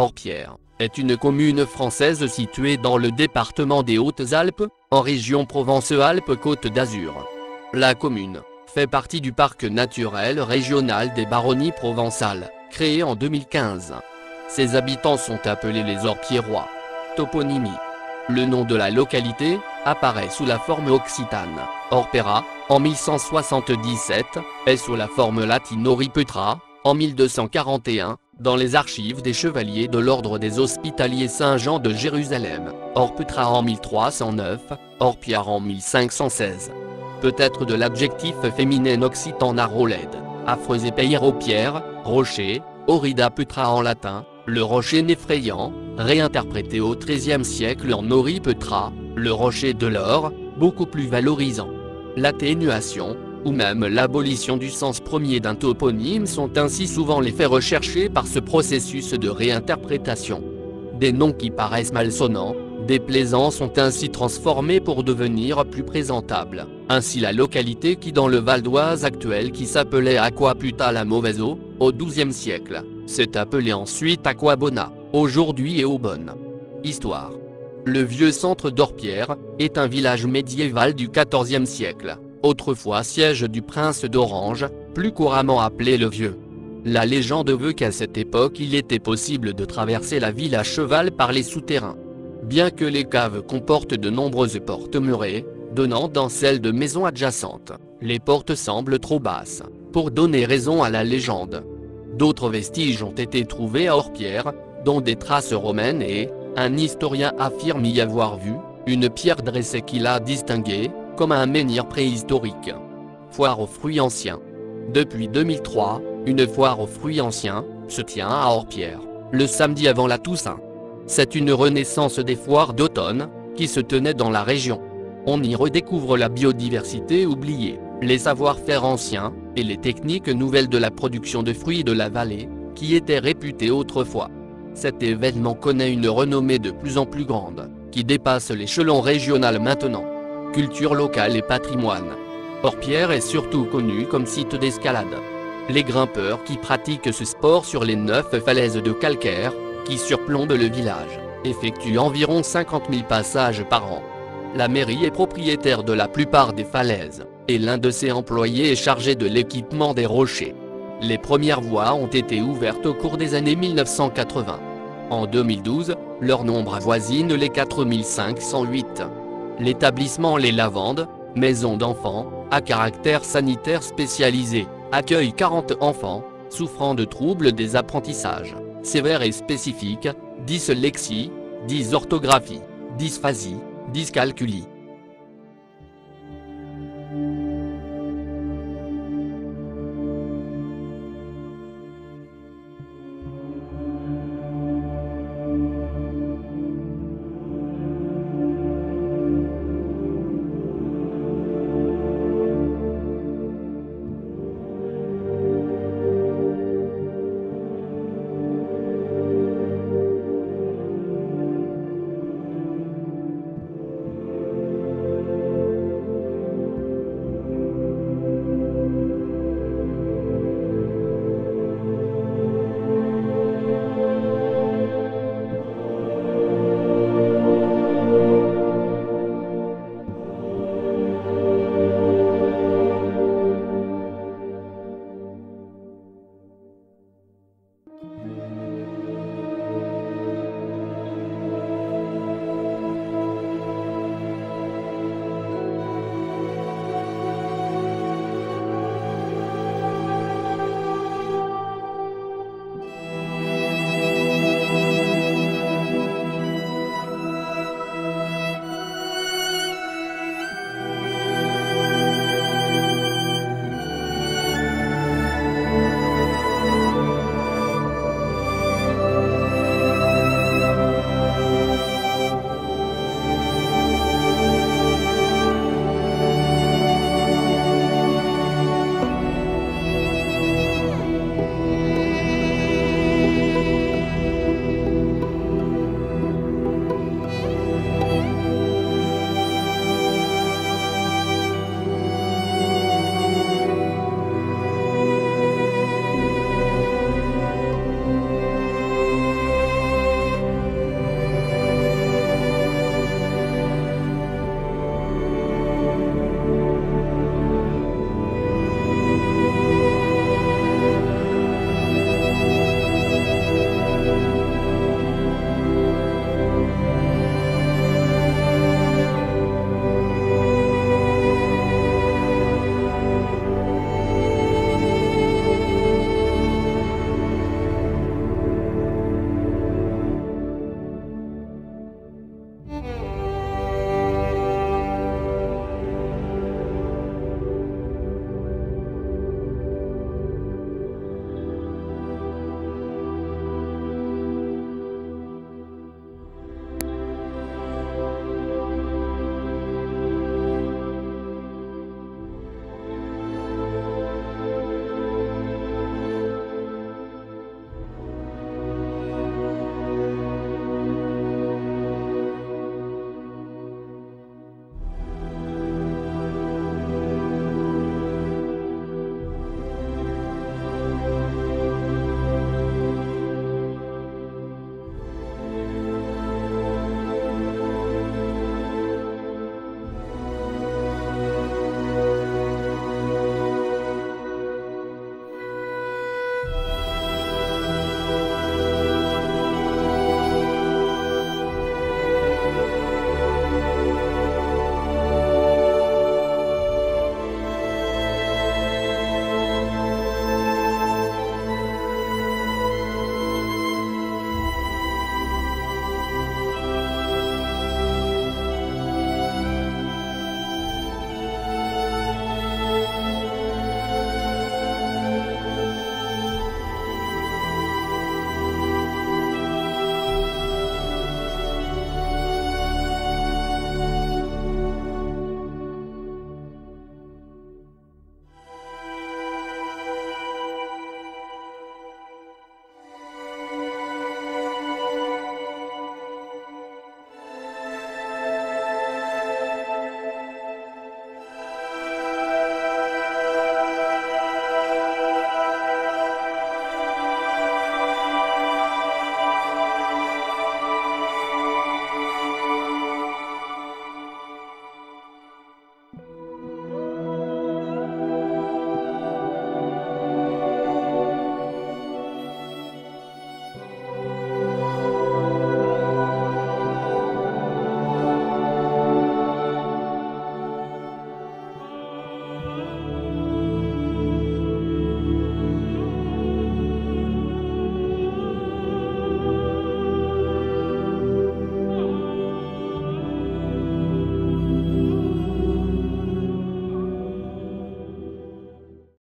Orpierre est une commune française située dans le département des Hautes-Alpes, en région Provence-Alpes-Côte d'Azur. La commune fait partie du parc naturel régional des Baronnies provençales, créé en 2015. Ses habitants sont appelés les Orpierrois. Toponymie. Le nom de la localité apparaît sous la forme occitane, Orpera, en 1177, et sous la forme latine Oripetra, en 1241, dans les archives des chevaliers de l'ordre des Hospitaliers Saint-Jean de Jérusalem, Orpetra en 1309, Orpierre en 1516. Peut-être de l'adjectif féminin occitan aroled, affreuse Pierre, rocher, Orida Petra en latin, le rocher n'effrayant, réinterprété au XIIIe siècle en Oripetra, le rocher de l'or, beaucoup plus valorisant. L'atténuation, ou même l'abolition du sens premier d'un toponyme sont ainsi souvent les faits recherchés par ce processus de réinterprétation. Des noms qui paraissent malsonnants, déplaisants sont ainsi transformés pour devenir plus présentables. Ainsi la localité qui dans le Val d'Oise actuel qui s'appelait Aquaputa la Mauvaise Eau, au XIIe siècle, s'est appelée ensuite Aquabona, aujourd'hui et Aubonne. Histoire. Le vieux centre d'Orpierre est un village médiéval du XIVe siècle, autrefois siège du prince d'Orange, plus couramment appelé le Vieux. La légende veut qu'à cette époque il était possible de traverser la ville à cheval par les souterrains. Bien que les caves comportent de nombreuses portes murées, donnant dans celles de maisons adjacentes, les portes semblent trop basses, pour donner raison à la légende. D'autres vestiges ont été trouvés à Orpierre, dont des traces romaines et, un historien affirme y avoir vu, une pierre dressée qui l'a distinguée, comme un menhir préhistorique. Foire aux fruits anciens. Depuis 2003, une foire aux fruits anciens se tient à Orpierre, le samedi avant la Toussaint. C'est une renaissance des foires d'automne, qui se tenaient dans la région. On y redécouvre la biodiversité oubliée, les savoir-faire anciens, et les techniques nouvelles de la production de fruits de la vallée, qui étaient réputées autrefois. Cet événement connaît une renommée de plus en plus grande, qui dépasse l'échelon régional maintenant. Culture locale et patrimoine. Orpierre est surtout connu comme site d'escalade. Les grimpeurs qui pratiquent ce sport sur les 9 falaises de calcaire, qui surplombent le village, effectuent environ 50 000 passages par an. La mairie est propriétaire de la plupart des falaises, et l'un de ses employés est chargé de l'équipement des rochers. Les premières voies ont été ouvertes au cours des années 1980. En 2012, leur nombre avoisine les 4508. L'établissement Les Lavandes, maison d'enfants, à caractère sanitaire spécialisé, accueille 40 enfants, souffrant de troubles des apprentissages, sévères et spécifiques, dyslexie, dysorthographie, dysphasie, dyscalculie.